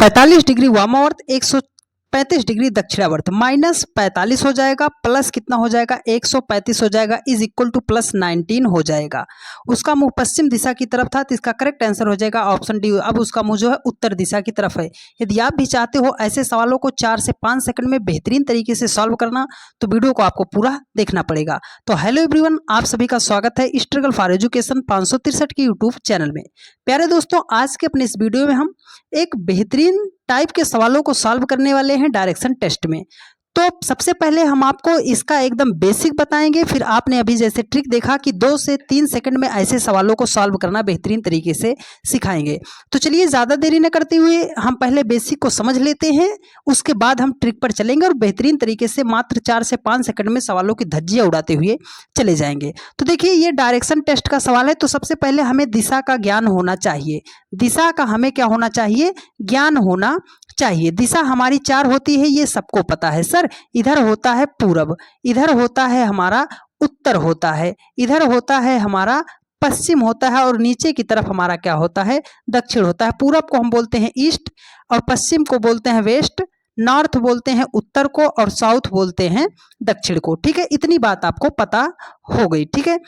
45 degree वामावर्त 135 degree दक्षिणावर्त minus 45 हो जाएगा प्लस कितना हो जाएगा 135 हो जाएगा इज इक्वल टू प्लस 19 हो जाएगा। उसका मुंह पश्चिम दिशा की तरफ था तो इसका करेक्ट आंसर हो जाएगा ऑप्शन डी। अब उसका मुंह जो है उत्तर दिशा की तरफ है। यदि आप भी चाहते हो ऐसे सवालों को 4 से 5 सेकंड में बेहतरीन तरीके से सॉल्व करना तो वीडियो को आपको पूरा देखना पड़ेगा। तो हेलो एवरीवन, आप सभी का स्वागत है स्ट्रगल फॉर एजुकेशन 563 के यूट्यूब चैनल में। प्यारे दोस्तों, आज के अपने इस वीडियो में हम एक बेहतरीन टाइप के सवालों को सॉल्व करने वाले हैं डायरेक्शन टेस्ट में। तो सबसे पहले हम आपको इसका एकदम बेसिक बताएंगे, फिर आपने अभी जैसे ट्रिक देखा कि 2 से 3 सेकंड में ऐसे सवालों को सॉल्व करना बेहतरीन तरीके से सिखाएंगे। तो चलिए ज़्यादा देरी न करते हुए हम पहले बेसिक को समझ लेते हैं, उसके बाद हम ट्रिक पर चलेंगे और बेहतरीन तरीके से मात्र 4 से 5 सेकंड में सवालों की धज्जियाँ उड़ाते हुए चले जाएंगे। तो देखिए, ये डायरेक्शन टेस्ट का सवाल है। तो सबसे पहले हमें दिशा का ज्ञान होना चाहिए। दिशा का हमें क्या होना चाहिए? ज्ञान होना चाहिए। दिशा हमारी 4 होती है, ये सबको पता है सर। इधर होता है पूरब, इधर होता है हमारा उत्तर होता है, इधर होता है हमारा पश्चिम होता है और नीचे की तरफ हमारा क्या होता है? दक्षिण होता है। पूरब को हम बोलते हैं ईस्ट और पश्चिम को बोलते हैं वेस्ट, नॉर्थ बोलते हैं उत्तर को और साउथ बोलते हैं दक्षिण को। ठीक है, इतनी बात आपको पता हो गई। ठीक है,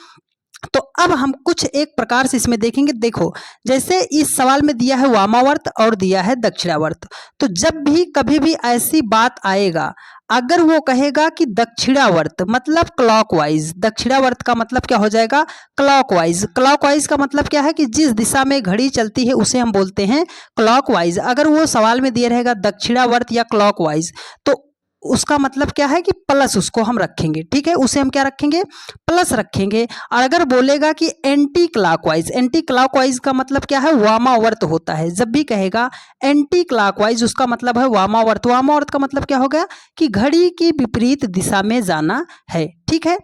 तो अब हम कुछ एक प्रकार से इसमें देखेंगे। देखो, जैसे इस सवाल में दिया है वामावर्त और दिया है दक्षिणावर्त, तो जब भी कभी भी ऐसी बात आएगा, अगर वो कहेगा कि दक्षिणावर्त मतलब क्लॉकवाइज, दक्षिणावर्त का मतलब क्या हो जाएगा? क्लॉकवाइज। क्लॉकवाइज का मतलब क्या है कि जिस दिशा में घड़ी चलती है उसे हम बोलते हैं क्लॉकवाइज। अगर वो सवाल में दिया रहेगा दक्षिणावर्त या क्लॉकवाइज, तो उसका मतलब क्या है कि प्लस उसको हम रखेंगे। ठीक है, उसे हम क्या रखेंगे? प्लस रखेंगे। और अगर बोलेगा कि एंटी क्लॉकवाइज, एंटी क्लॉकवाइज का मतलब क्या है? वामावर्त होता है। जब भी कहेगा एंटी क्लॉकवाइज, उसका मतलब है वामावर्त। वामावर्त का मतलब क्या हो गया? कि घड़ी की विपरीत दिशा में जाना है। ठीक है,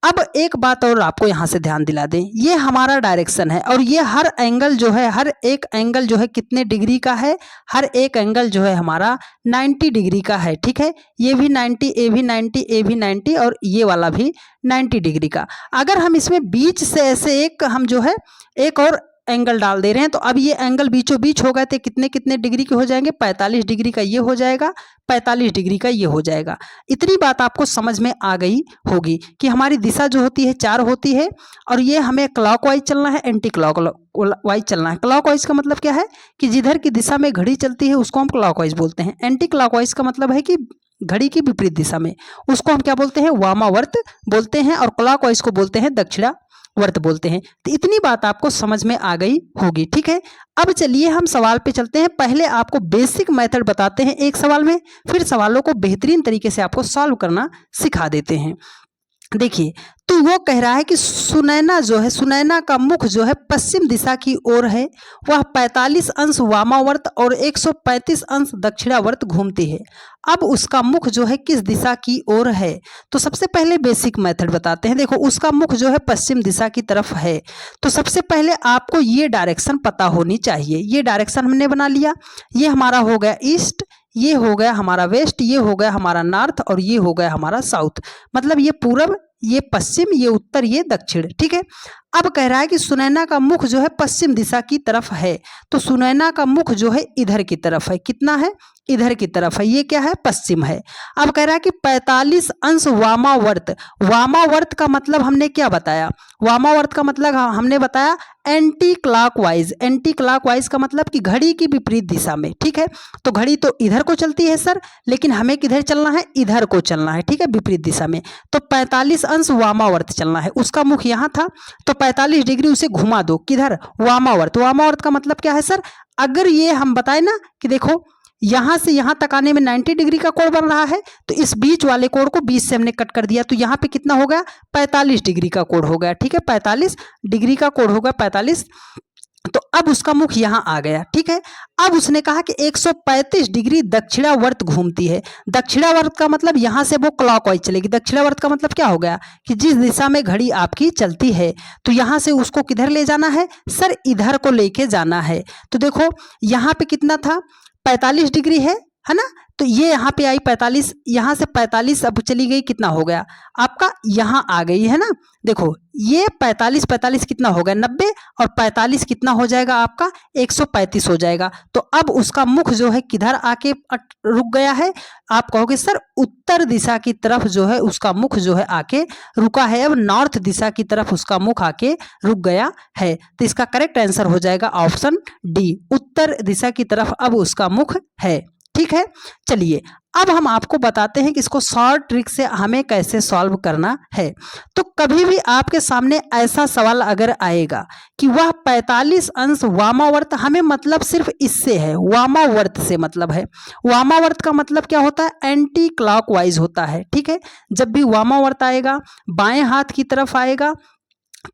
अब एक बात और आपको यहाँ से ध्यान दिला दें, ये हमारा डायरेक्शन है और ये हर एंगल जो है, हर एक एंगल जो है कितने डिग्री का है? हर एक एंगल जो है हमारा 90 डिग्री का है। ठीक है, ये भी 90, ये भी 90, ये भी 90 और ये वाला भी 90 डिग्री का। अगर हम इसमें बीच से ऐसे एक हम जो है एक और एंगल डाल दे रहे हैं, तो अब ये एंगल बीचों बीच हो गए तो कितने कितने डिग्री के हो जाएंगे? 45 डिग्री का ये हो जाएगा, 45 डिग्री का ये हो जाएगा। इतनी बात आपको समझ में आ गई होगी कि हमारी दिशा जो होती है 4 होती है और ये हमें क्लॉकवाइज चलना है, एंटी क्लॉकवाइज चलना है। क्लॉकवाइज का मतलब क्या है? कि जिधर की दिशा में घड़ी चलती है उसको हम क्लॉकवाइज बोलते हैं। एंटी क्लॉकवाइज का मतलब है कि घड़ी की विपरीत दिशा में, उसको हम क्या बोलते हैं? वामावर्त बोलते हैं और क्लॉकवाइज को बोलते हैं दक्षिणावर्त बोलते हैं। तो इतनी बात आपको समझ में आ गई होगी। ठीक है, अब चलिए हम सवाल पे चलते हैं। पहले आपको बेसिक मेथड बताते हैं एक सवाल में, फिर सवालों को बेहतरीन तरीके से आपको सॉल्व करना सिखा देते हैं। देखिए, तो वो कह रहा है कि सुनैना जो है, सुनैना का मुख जो है पश्चिम दिशा की ओर है, वह 45 अंश वामावर्त और 135 अंश दक्षिणावर्त घूमती है। अब उसका मुख जो है किस दिशा की ओर है? तो सबसे पहले बेसिक मेथड बताते हैं। देखो, उसका मुख जो है पश्चिम दिशा की तरफ है, तो सबसे पहले आपको ये डायरेक्शन पता होनी चाहिए। ये डायरेक्शन हमने बना लिया, ये हमारा हो गया ईस्ट, ये हो गया हमारा वेस्ट, ये हो गया हमारा नॉर्थ और ये हो गया हमारा साउथ। मतलब ये पूरब, ये पश्चिम, ये उत्तर, ये दक्षिण। ठीक है, अब कह रहा है कि सुनैना का मुख जो है पश्चिम दिशा की तरफ है, तो सुनैना का मुख जो है इधर की तरफ है। कितना है? इधर की तरफ है। ये क्या है? पश्चिम है। अब कह रहा है कि 45 अंश वामावर्त। वामावर्त का मतलब हमने क्या बताया? वामावर्त का मतलब हमने बताया एंटी क्लॉकवाइज। एंटी क्लॉकवाइज का मतलब कि घड़ी की विपरीत दिशा में। ठीक है, तो घड़ी तो इधर को चलती है सर, लेकिन हमें किधर चलना है? इधर को चलना है। ठीक है, विपरीत दिशा में। तो 45 अंश वामावर्त चलना है। उसका मुख यहाँ था, तो 45 डिग्री उसे घुमा दो। किधर? वामावर्त। वामावर्त का मतलब क्या है सर? अगर ये हम बताए ना कि देखो यहां से यहां तक आने में 90 डिग्री का कोण बन रहा है, तो इस बीच वाले कोण को 20 से हमने कट कर दिया, तो यहाँ पे कितना हो गया? 45 डिग्री का कोण हो गया। ठीक है, 45 डिग्री का कोण हो गया, 45। तो अब उसका मुख यहाँ आ गया। ठीक है, अब उसने कहा कि 135 डिग्री दक्षिणावर्त घूमती है। दक्षिणावर्त का मतलब यहाँ से वो क्लॉकवाइज चलेगी। दक्षिणावर्त का मतलब क्या हो गया? कि जिस दिशा में घड़ी आपकी चलती है, तो यहाँ से उसको किधर ले जाना है सर? इधर को लेके जाना है। तो देखो, यहाँ पे कितना था? 45 डिग्री है है ना। तो ये यहाँ पे आई 45, यहाँ से 45 अब चली गई, कितना हो गया आपका, यहाँ आ गई है ना। देखो ये 45 कितना हो गया 90, और 45 कितना हो जाएगा आपका 135 हो जाएगा। तो अब उसका मुख जो है किधर आके रुक गया है, आप कहोगे सर उत्तर दिशा की तरफ जो है उसका मुख जो है आके रुका है, अब नॉर्थ दिशा की तरफ उसका मुख आके रुक गया है। तो इसका करेक्ट आंसर हो जाएगा ऑप्शन डी, उत्तर दिशा की तरफ अब उसका मुख है। ठीक है, चलिए अब हम आपको बताते हैं कि इसको शॉर्ट ट्रिक से हमें कैसे सॉल्व करना है। तो कभी भी आपके सामने ऐसा सवाल अगर आएगा कि वह 45 अंश वामावर्त, हमें मतलब सिर्फ इससे है, वामावर्त से मतलब है। वामावर्त का मतलब क्या होता है, एंटी क्लॉकवाइज होता है। ठीक है, जब भी वामावर्त आएगा बाएं हाथ की तरफ आएगा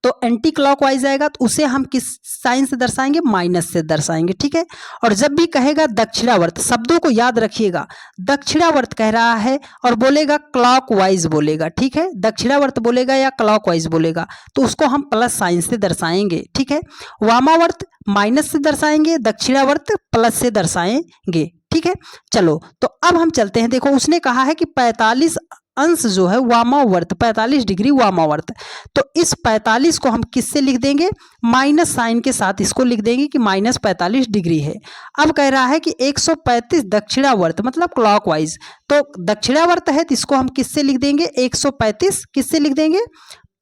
तो एंटी क्लॉकवाइज आएगा, तो उसे हम किस साइन से दर्शाएंगे, माइनस से दर्शाएंगे। ठीक है, और जब भी कहेगा दक्षिणावर्त, शब्दों को याद रखिएगा, दक्षिणावर्त कह रहा है और बोलेगा क्लॉकवाइज बोलेगा। ठीक है, दक्षिणावर्त बोलेगा या क्लॉकवाइज बोलेगा तो उसको हम प्लस साइन से दर्शाएंगे। ठीक है, वामावर्त माइनस से दर्शाएंगे, दक्षिणावर्त प्लस से दर्शाएंगे। ठीक है, चलो तो अब हम चलते हैं। देखो उसने कहा है कि 45 अंश जो है वामावर्त, 45 डिग्री वामावर्त, तो इस 45 को हम किससे लिख देंगे, माइनस साइन के साथ इसको लिख देंगे कि माइनस 45 डिग्री है। अब कह रहा है कि 135 दक्षिणावर्त मतलब क्लॉकवाइज, तो दक्षिणावर्त है तो इसको हम किससे लिख देंगे, 135 किससे लिख देंगे,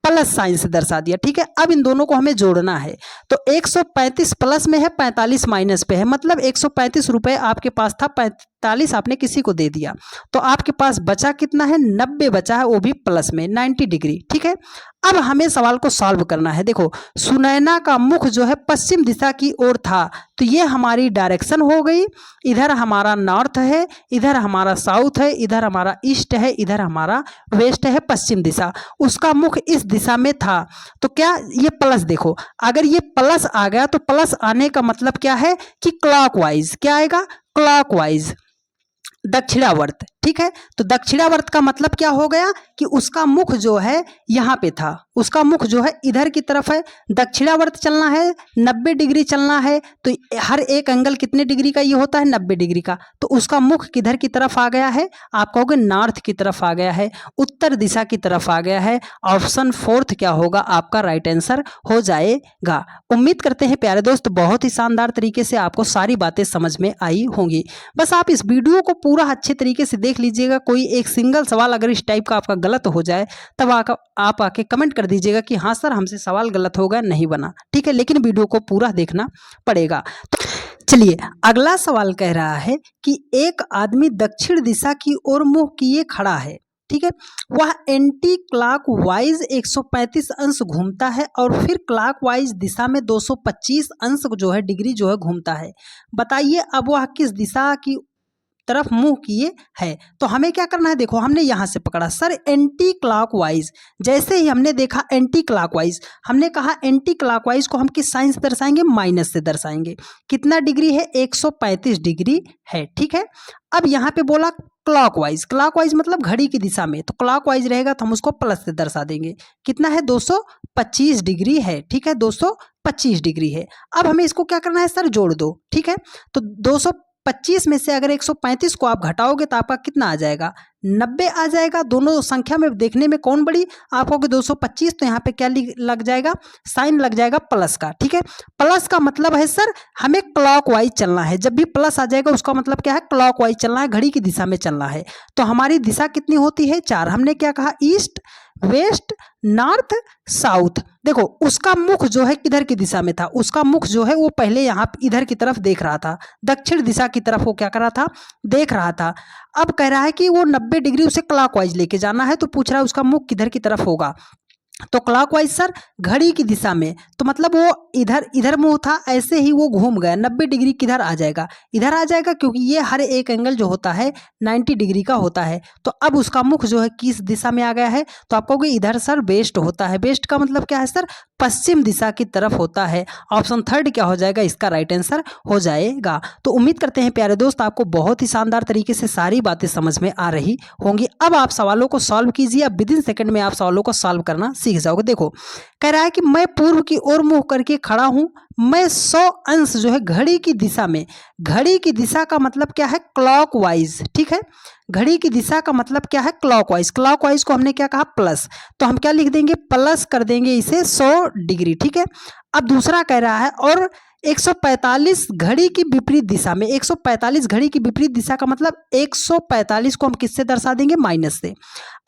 प्लस साइन से दर्शा दिया। ठीक है, अब इन दोनों को हमें जोड़ना है, तो 135 प्लस में है, 45 माइनस पे है, मतलब 135 रुपए आपके पास था, 45 आपने किसी को दे दिया, तो आपके पास बचा कितना है, 90 बचा है, वो भी प्लस में 90 डिग्री। ठीक है, अब हमें सवाल को सॉल्व करना है। देखो सुनैना का मुख जो है पश्चिम दिशा की ओर था, तो ये हमारी डायरेक्शन हो गई, इधर हमारा नॉर्थ है, इधर हमारा साउथ है, इधर हमारा ईस्ट है, इधर हमारा वेस्ट है, पश्चिम दिशा, उसका मुख इस दिशा में था। तो क्या ये प्लस, देखो अगर ये प्लस आ गया तो प्लस आने का मतलब क्या है कि क्लॉकवाइज, क्या आएगा, क्लॉकवाइज दक्षिणावर्त। ठीक है, तो दक्षिणावर्त का मतलब क्या हो गया कि उसका मुख जो है यहाँ पे था, उसका मुख जो है इधर की तरफ है, दक्षिणावर्त चलना है 90 डिग्री चलना है, तो हर एक एंगल कितने डिग्री का ये होता है, 90 डिग्री का, तो उसका मुख किधर की तरफ आ गया है, आप कहोगे नॉर्थ की तरफ आ गया है, उत्तर दिशा की तरफ आ गया है। ऑप्शन फोर्थ क्या होगा आपका राइट आंसर हो जाएगा। उम्मीद करते हैं प्यारे दोस्त बहुत ही शानदार तरीके से आपको सारी बातें समझ में आई होंगी। बस आप इस वीडियो को पूरा अच्छे तरीके से देख लीजिएगा, कोई एक सिंगल सवाल अगर इस टाइप का आपका गलत हो जाए तब आप आके कमेंट कर दीजिएगा कि हाँ सर हमसे सवाल गलत हो गया, नहीं बना। ठीक है, लेकिन वीडियो को पूरा देखना पड़ेगा। तो चलिए अगला सवाल कह रहा है कि एक आदमी दक्षिण दिशा की ओर मुंह किए खड़ा है। ठीक है, वह एंटी क्लॉकवाइज 135 अंश घूमता है और फिर क्लॉकवाइज दिशा में 225 अंश जो है डिग्री जो है घूमता है। बताइए अब वह किस दिशा की तरफ मुंह किए है। तो हमें क्या करना है, देखो हमने यहाँ से पकड़ा सर एंटी क्लॉकवाइज, जैसे ही हमने देखा एंटी क्लॉकवाइज, हमने कहा एंटी क्लॉकवाइज को हम किस साइन से दर्शाएंगे, माइनस से दर्शाएंगे। कितना डिग्री है, 135 डिग्री है। ठीक है, अब यहाँ पे बोला क्लॉकवाइज, क्लॉकवाइज मतलब घड़ी की दिशा में, तो क्लॉकवाइज रहेगा तो हम उसको प्लस से दर्शा देंगे। कितना है, 225 डिग्री है। ठीक है, 225 डिग्री है। अब हमें इसको क्या करना है सर, जोड़ दो। ठीक है, तो 225 में से अगर 135 को आप घटाओगे तो आपका कितना आ जाएगा, 90 आ जाएगा। दोनों संख्या में देखने में कौन बड़ी, आप होगे 225, तो यहाँ पे क्या लग जाएगा, साइन लग जाएगा प्लस का। ठीक है, प्लस का मतलब है सर हमें क्लॉकवाइज चलना है, जब भी प्लस आ जाएगा उसका मतलब क्या है, क्लॉकवाइज चलना है, घड़ी की दिशा में चलना है। तो हमारी दिशा कितनी होती है, 4। हमने क्या कहा, ईस्ट वेस्ट नॉर्थ साउथ। देखो उसका मुख जो है किधर की दिशा में था, उसका मुख जो है वो पहले यहाँ इधर की तरफ देख रहा था, दक्षिण दिशा की तरफ वो क्या कर रहा था, देख रहा था। अब कह रहा है कि वो 90 डिग्री उसे क्लॉकवाइज लेके जाना है, तो पूछ रहा है उसका मुख किधर की तरफ होगा। तो क्लॉकवाइज सर घड़ी की दिशा में, तो मतलब वो इधर मुंह था, ऐसे ही वो घूम गया, 90 डिग्री किधर आ जाएगा, इधर आ जाएगा, क्योंकि ये हर एक एंगल जो होता है 90 डिग्री का होता है। तो अब उसका मुख जो है किस दिशा में आ गया है, तो आप कहोगे इधर सर वेस्ट होता है। वेस्ट का मतलब क्या है सर, पश्चिम दिशा की तरफ होता है। ऑप्शन थर्ड क्या हो जाएगा, इसका राइट आंसर हो जाएगा। तो उम्मीद करते हैं प्यारे दोस्त आपको बहुत ही शानदार तरीके से सारी बातें समझ में आ रही होंगी। अब आप सवालों को सॉल्व कीजिए, अब विदिन सेकंड में आप सवालों को सॉल्व करना सीख जाओगे। देखो कह रहा है कि मैं पूर्व की ओर मुंह करके खड़ा हूं, मैं 100 अंश जो है घड़ी की दिशा में, घड़ी की दिशा का मतलब क्या है क्लॉकवाइज, ठीक है, घड़ी की दिशा का मतलब क्या है क्लॉकवाइज, क्लॉकवाइज को हमने क्या कहा प्लस, तो हम क्या लिख देंगे प्लस कर देंगे इसे 100 डिग्री, ठीक है। अब दूसरा कह रहा है और 145 घड़ी की विपरीत दिशा में, 145 घड़ी की विपरीत दिशा का मतलब 145 को हम किससे दर्शा देंगे माइनस से।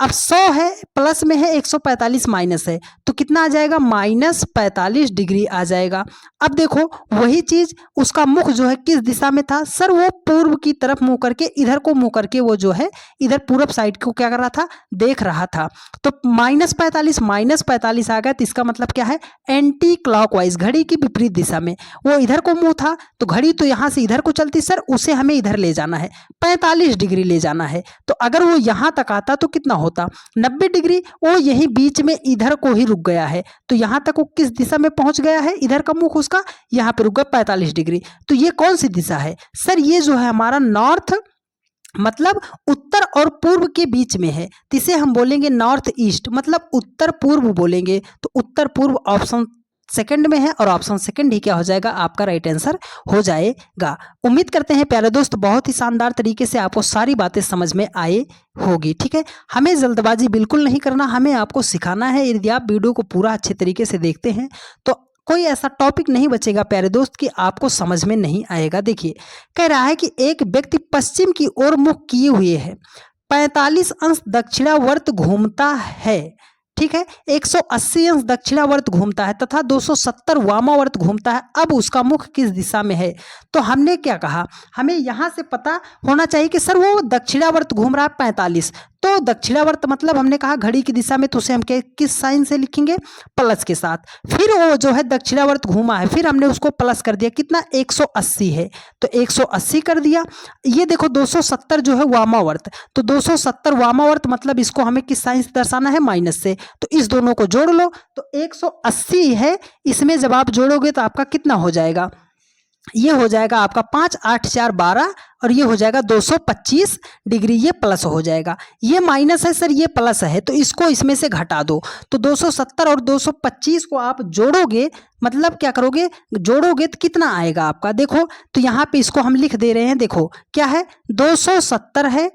अब 100 है प्लस में है, 145 माइनस है, तो कितना आ जाएगा -45 डिग्री आ जाएगा। अब देखो वही चीज उसका मुख जो है किस दिशा में था सर, वो पूर्व की तरफ मुंह करके, इधर को मुंह करके वो जो है इधर पूरब साइड को क्या कर रहा था देख रहा था, तो -45 आ गया, तो इसका मतलब क्या है एंटी क्लॉकवाइज, घड़ी की विपरीत दिशा में। वो इधर को मुंह था तो घड़ी तो यहां से इधर को चलती सर, उसे हमें इधर ले जाना है, 45 डिग्री ले जाना है, तो अगर वो यहां तक आता तो कितना होता 90 डिग्री, वो यही बीच में इधर को ही रुक गया है, तो यहां तक वो किस दिशा में पहुंच गया है, इधर का मुख उसका यहां पे रुक गया 45 डिग्री। तो ये कौन सी दिशा है सर, ये जो है हमारा नॉर्थ, मतलब उत्तर और पूर्व के बीच में है, तो इसे हम बोलेंगे नॉर्थ ईस्ट, मतलब उत्तर पूर्व बोलेंगे, तो उत्तर पूर्व ऑप्शन सेकंड में है और ऑप्शन सेकंड ही क्या हो जाएगा आपका राइट आंसर हो जाएगा। उम्मीद करते हैं प्यारे दोस्त बहुत ही शानदार तरीके से आपको सारी बातें समझ में आए होगी, ठीक है। हमें जल्दबाजी बिल्कुल नहीं करना, हमें आपको सिखाना है। यदि आप वीडियो को पूरा अच्छे तरीके से देखते हैं तो कोई ऐसा टॉपिक नहीं बचेगा प्यारे दोस्त कि आपको समझ में नहीं आएगा। देखिए कह रहा है कि एक व्यक्ति पश्चिम की ओर मुख किए हुए है, 45 अंश दक्षिणावर्त घूमता है, ठीक है, 180 अंश दक्षिणावर्त घूमता है तथा 270 वामावर्त घूमता है। अब उसका मुख किस दिशा में है, तो हमने क्या कहा, हमें यहां से पता होना चाहिए कि सर वो दक्षिणावर्त घूम रहा है 45, तो दक्षिणावर्त मतलब हमने कहा घड़ी की दिशा में, तो उसे हम किस साइन से लिखेंगे प्लस के साथ। फिर वो जो है दक्षिणावर्त घूमा है, फिर हमने उसको प्लस कर दिया, कितना 180 है तो 180 कर दिया। ये देखो 270 जो है वामावर्त, तो 270 वामावर्त मतलब इसको हमें किस साइन से दर्शाना है माइनस से, तो इस दोनों को जोड़ लो तो 180 है, इसमें जब आप जोड़ोगे तो आपका कितना हो जाएगा, ये हो जाएगा आपका 5 8 4 12 और ये हो जाएगा 225 डिग्री, ये प्लस हो जाएगा, ये माइनस है सर, ये प्लस है, तो इसको इसमें से घटा दो, तो 270 और 225 को आप जोड़ोगे, मतलब क्या करोगे जोड़ोगे तो कितना आएगा आपका, देखो तो यहाँ पे इसको हम लिख दे रहे हैं, देखो क्या है 270 है,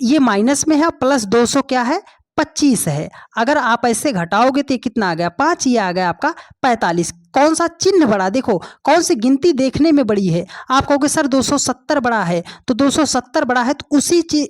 ये माइनस में है, प्लस 200 क्या है 25 है, अगर आप ऐसे घटाओगे तो ये कितना आ गया 5, ये आ गया आपका 45। कौन सा चिन्ह बड़ा, देखो कौन सी गिनती देखने में बड़ी है, आप कहोगे सर 270 बड़ा है, तो 270 बड़ा है तो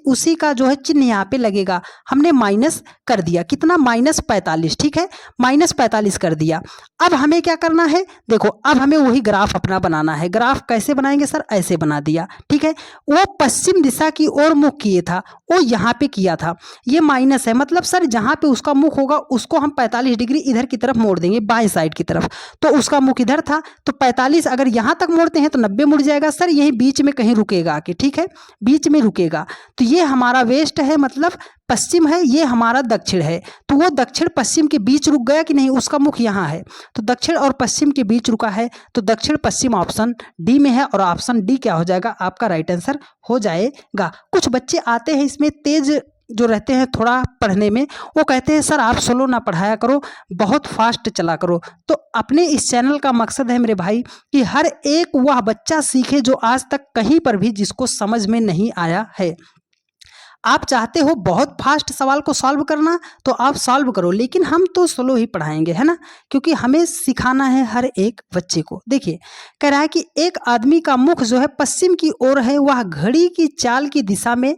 उसी का जो है चिन्ह यहाँ पे लगेगा, हमने माइनस कर दिया, कितना -45, ठीक है, -45 कर दिया। अब हमें क्या करना है, देखो अब हमें वही ग्राफ अपना बनाना है, ग्राफ कैसे बनाएंगे सर, ऐसे बना दिया, ठीक है, वो पश्चिम दिशा की ओर मुख किए था, वो यहाँ पे किया था, ये माइनस है, मतलब सर जहाँ पे उसका मुख होगा उसको हम 45 डिग्री इधर की तरफ मोड़ देंगे, बाएं साइड की तरफ, तो उसका मुख इधर था, तो 45 अगर यहाँ तक मोड़ते हैं तो 90 मुड़ जाएगा सर, यही बीच में कहीं रुकेगा आके, ठीक है, बीच में रुकेगा, तो ये हमारा वेस्ट है, मतलब पश्चिम है, ये हमारा दक्षिण है, तो वो दक्षिण पश्चिम के बीच रुक गया कि नहीं, उसका मुख यहाँ है, तो दक्षिण और पश्चिम के बीच रुका है, तो दक्षिण पश्चिम ऑप्शन डी में है और ऑप्शन डी क्या हो जाएगा आपका राइट आंसर हो जाएगा। कुछ बच्चे आते हैं इसमें तेज जो रहते हैं थोड़ा पढ़ने में, वो कहते हैं सर आप स्लो ना पढ़ाया करो, बहुत फास्ट चला करो, तो अपने इस चैनल का मकसद है मेरे भाई कि हर एक वह बच्चा सीखे जो आज तक कहीं पर भी जिसको समझ में नहीं आया है। आप चाहते हो बहुत फास्ट सवाल को सॉल्व करना तो आप सॉल्व करो, लेकिन हम तो स्लो ही पढ़ाएंगे, है ना, क्योंकि हमें सिखाना है हर एक बच्चे को। देखिए कह रहा है कि एक आदमी का मुख जो है पश्चिम की ओर है, वह घड़ी की चाल की दिशा में,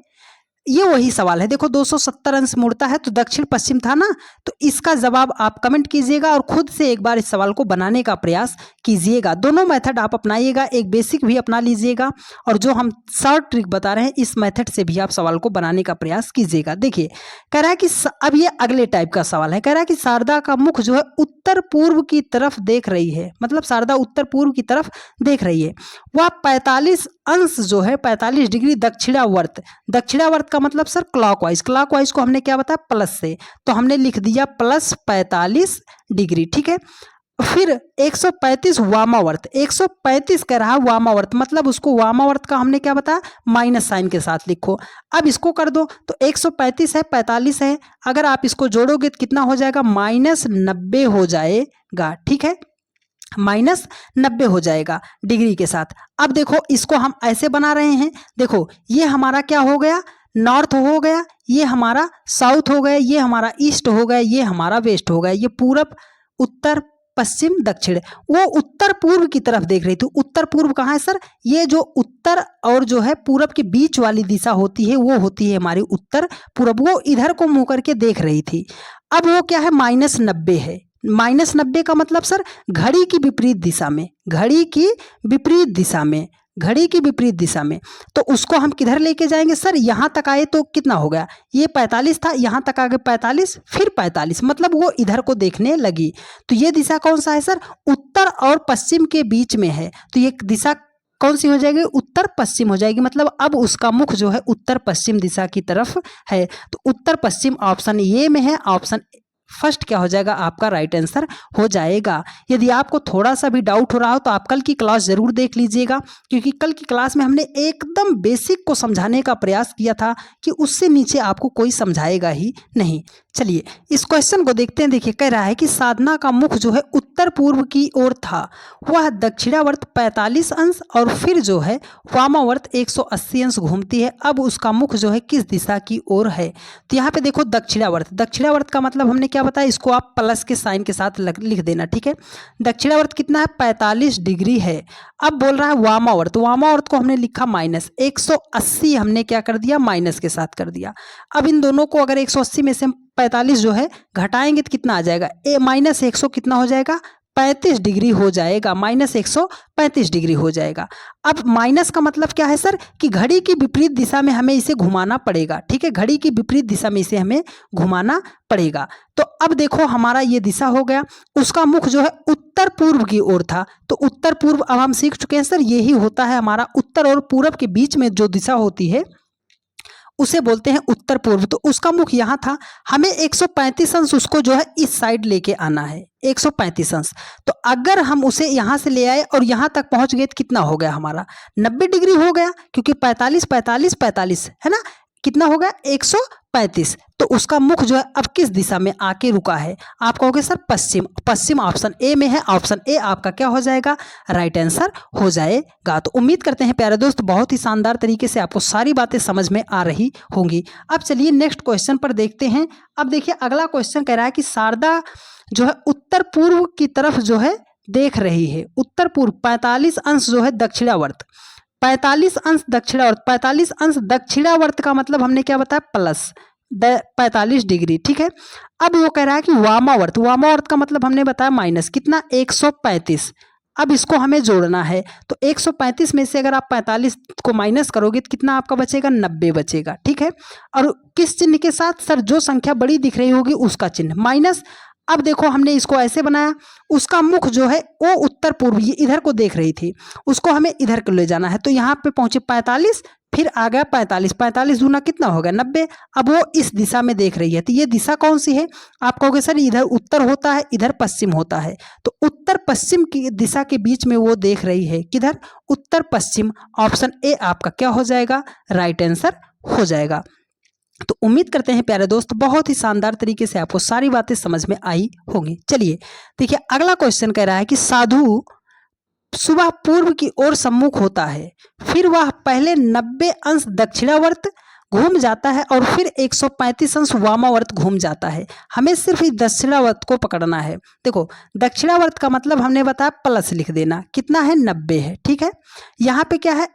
ये वही सवाल है, देखो 270 अंश मुड़ता है तो दक्षिण पश्चिम था ना, तो इसका जवाब आप कमेंट कीजिएगा और खुद से एक बार इस सवाल को बनाने का प्रयास कीजिएगा। दोनों मेथड आप अपनाइएगा, एक बेसिक भी अपना लीजिएगा और जो हम शॉर्ट ट्रिक बता रहे हैं इस मेथड से भी आप सवाल को बनाने का प्रयास कीजिएगा। देखिए कह रहा है कि अब ये अगले टाइप का सवाल है, कह रहा है कि शारदा का मुख जो है उत्तर पूर्व की तरफ देख रही है, मतलब शारदा उत्तर पूर्व की तरफ देख रही है, वह 45 अंश जो है 45 डिग्री दक्षिणावर्त, दक्षिणावर्त का मतलब सर क्लॉकवाइज, क्लॉकवाइज को हमने क्या बताया प्लस से, तो हमने लिख दिया +45 डिग्री, ठीक है। फिर 135 वामावर्त, 135 कह रहा है वामावर्त, मतलब उसको वामावर्त का हमने क्या बताया, माइनस साइन के साथ लिखो। अब इसको कर दो तो 135 है, 45 है, अगर आप इसको जोड़ोगे तो कितना हो जाएगा, -90 हो जाएगा। ठीक है, -90 हो जाएगा डिग्री के साथ। अब देखो इसको हम ऐसे बना रहे हैं, देखो ये हमारा क्या हो गया, नॉर्थ हो गया, ये हमारा साउथ हो गया, ये हमारा ईस्ट हो गया, ये हमारा वेस्ट हो गया, ये पूरब, उत्तर, पश्चिम, दक्षिण। वो उत्तर पूर्व की तरफ देख रही थी। उत्तर पूर्व कहाँ है सर, ये जो उत्तर और जो है पूरब के बीच वाली दिशा होती है वो होती है हमारी उत्तर पूरब। वो इधर को मुंह करके देख रही थी। अब वो क्या है, -90 है। -90 का मतलब सर घड़ी की विपरीत दिशा में, घड़ी की विपरीत दिशा में, घड़ी की विपरीत दिशा में। तो उसको हम किधर लेके जाएंगे सर, यहाँ तक आए तो कितना हो गया, ये 45 था, यहाँ तक आ गए 45, फिर 45, मतलब वो इधर को देखने लगी। तो ये दिशा कौन सा है सर, उत्तर और पश्चिम के बीच में है। तो ये दिशा कौन सी हो जाएगी, उत्तर पश्चिम हो जाएगी। मतलब अब उसका मुख जो है उत्तर पश्चिम दिशा की तरफ है। तो उत्तर पश्चिम ऑप्शन ए में है, ऑप्शन फर्स्ट क्या हो जाएगा आपका राइट आंसर हो जाएगा। यदि आपको थोड़ा सा भी डाउट हो रहा हो तो आप कल की क्लास जरूर देख लीजिएगा, क्योंकि कल की क्लास में हमने एकदम बेसिक को समझाने का प्रयास किया था कि उससे नीचे आपको कोई समझाएगा ही नहीं। चलिए इस क्वेश्चन को देखते हैं। देखिए कह रहा है कि साधना का मुख जो है उत्तर पूर्व की ओर था, वह दक्षिणावर्त 45 अंश और फिर जो है वामावर्त 180 अंश घूमती है। अब उसका मुख जो है किस दिशा की ओर है। तो यहाँ पे देखो दक्षिणावर्त, दक्षिणावर्त का मतलब हमने क्या बताया, इसको आप प्लस के साइन के साथ लिख देना। ठीक है, दक्षिणावर्त कितना है, 45 डिग्री है। अब बोल रहा है वामावर्त, वामावर्त को हमने लिखा -180, हमने क्या कर दिया, माइनस के साथ कर दिया। अब इन दोनों को अगर 180 में से 45 जो है घटाएंगे तो कितना आ जाएगा, -100 कितना हो जाएगा, 35 डिग्री हो जाएगा, -135 डिग्री हो जाएगा। अब माइनस का मतलब क्या है सर, कि घड़ी की विपरीत दिशा में हमें इसे घुमाना पड़ेगा। ठीक है, घड़ी की विपरीत दिशा में इसे हमें घुमाना पड़ेगा। तो अब देखो हमारा ये दिशा हो गया, उसका मुख जो है उत्तर पूर्व की ओर था। तो उत्तर पूर्व अब हम सीख चुके हैं सर, यही होता है हमारा उत्तर और पूरब के बीच में जो दिशा होती है उसे बोलते हैं उत्तर पूर्व। तो उसका मुख यहाँ था, हमें 135 अंश उसको जो है इस साइड लेके आना है, 135 अंश। तो अगर हम उसे यहाँ से ले आए और यहाँ तक पहुँच गए तो कितना हो गया हमारा, 90 डिग्री हो गया, क्योंकि 45 45 45 है ना, कितना हो गया 135। तो उसका मुख जो है अब किस दिशा में आके रुका है, आप कहोगे sir Paschim, Paschim option A में है, ऑप्शन ए आपका क्या हो जाएगा, राइट आंसर हो जाएगा। तो उम्मीद करते हैं प्यारे दोस्त बहुत ही शानदार तरीके से आपको सारी बातें समझ में आ रही होंगी। अब चलिए नेक्स्ट क्वेश्चन पर देखते हैं। अब देखिए अगला क्वेश्चन कह रहा है कि शारदा जो है उत्तर पूर्व की तरफ जो है देख रही है, उत्तर पूर्व 45 अंश जो है दक्षिणावर्त, 45 अंश दक्षिणावर्त, 45 अंश दक्षिणावर्त का मतलब हमने क्या बताया, प्लस 45 डिग्री। ठीक है, अब वो कह रहा है कि वामावर्त, वामावर्त का मतलब हमने बताया माइनस कितना, 135। अब इसको हमें जोड़ना है, तो 135 में से अगर आप 45 को माइनस करोगे तो कितना आपका बचेगा, 90 बचेगा। ठीक है, और किस चिन्ह के साथ सर, जो संख्या बड़ी दिख रही होगी उसका चिन्ह माइनस। अब देखो हमने इसको ऐसे बनाया, उसका मुख जो है वो उत्तर पूर्व, ये इधर को देख रही थी, उसको हमें इधर को ले जाना है। तो यहाँ पे पहुंचे 45, फिर आ गया 45, 45 दूना कितना हो गया 90। अब वो इस दिशा में देख रही है, तो ये दिशा कौन सी है, आप कहोगे सर इधर उत्तर होता है, इधर पश्चिम होता है। तो उत्तर पश्चिम की दिशा के बीच में वो देख रही है, किधर, उत्तर पश्चिम। ऑप्शन ए आपका क्या हो जाएगा, राइट आंसर हो जाएगा। तो उम्मीद करते हैं प्यारे दोस्त बहुत ही शानदार तरीके से आपको सारी बातें समझ में आई होंगी। चलिए देखिए अगला क्वेश्चन कह रहा है कि साधु सुबह पूर्व की ओर सम्मुख होता है, फिर वह पहले 90 अंश दक्षिणावर्त घूम जाता है और फिर 135 अंश वामावर्त घूम जाता है। हमें सिर्फ इस दक्षिणावर्त को पकड़ना है। देखो दक्षिणावर्त का मतलब हमने बताया प्लस लिख देना, कितना है 90 है। ठीक है, यहाँ पे क्या है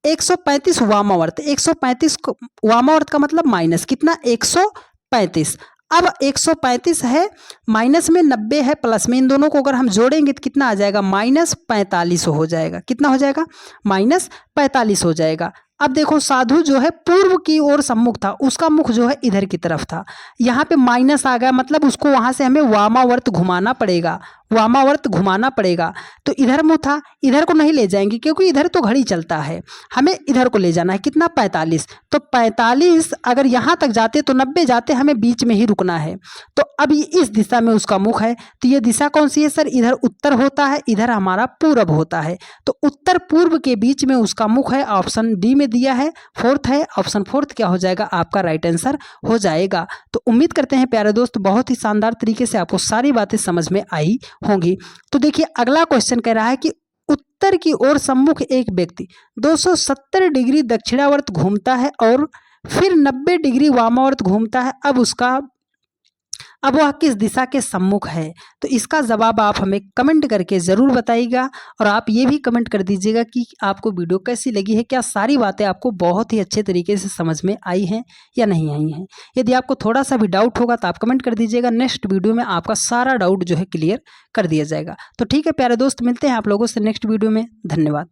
135 वामावर्त, 135 वामावर्त का मतलब माइनस कितना 135। अब 135 है, माइनस में 90 है, प्लस में, इन दोनों को अगर हम जोड़ेंगे तो कितना आ जाएगा, -45 हो जाएगा। कितना हो जाएगा, -45 हो जाएगा। अब देखो साधु जो है पूर्व की ओर सम्मुख था, उसका मुख जो है इधर की तरफ था, यहाँ पे माइनस आ गया, मतलब उसको वहाँ से हमें वामावर्त घुमाना पड़ेगा। वामावर्त घुमाना पड़ेगा। तो इधर मुँह था, इधर को नहीं ले जाएंगे क्योंकि इधर तो घड़ी चलता है, हमें इधर को ले जाना है। कितना 45। तो 45 अगर यहाँ तक जाते तो 90 जाते, हमें बीच में ही रुकना है। तो अब इस दिशा में उसका मुख है, तो ये दिशा कौन सी है सर? इधर उत्तर होता है, इधर हमारा पूरब होता है। तो उत्तर पूर्व के बीच में उसका मुख है, ऑप्शन डी में दिया है, फोर्थ है। ऑप्शन फोर्थ क्या हो जाएगा? आपका राइट आंसर हो जाएगा। तो उम्मीद करते हैं प्यारे दोस्त बहुत ही शानदार तरीके से आपको सारी बातें समझ में आई होंगी। तो देखिए अगला क्वेश्चन कह रहा है कि उत्तर की ओर सम्मुख एक व्यक्ति 270 डिग्री दक्षिणावर्त घूमता है और फिर 90 डिग्री वामावर्त घूमता है। अब वह किस दिशा के सम्मुख है? तो इसका जवाब आप हमें कमेंट करके ज़रूर बताइएगा। और आप ये भी कमेंट कर दीजिएगा कि आपको वीडियो कैसी लगी है, क्या सारी बातें आपको बहुत ही अच्छे तरीके से समझ में आई हैं या नहीं आई हैं। यदि आपको थोड़ा सा भी डाउट होगा तो आप कमेंट कर दीजिएगा, नेक्स्ट वीडियो में आपका सारा डाउट जो है क्लियर कर दिया जाएगा। तो ठीक है प्यारे दोस्त, मिलते हैं आप लोगों से नेक्स्ट वीडियो में। धन्यवाद।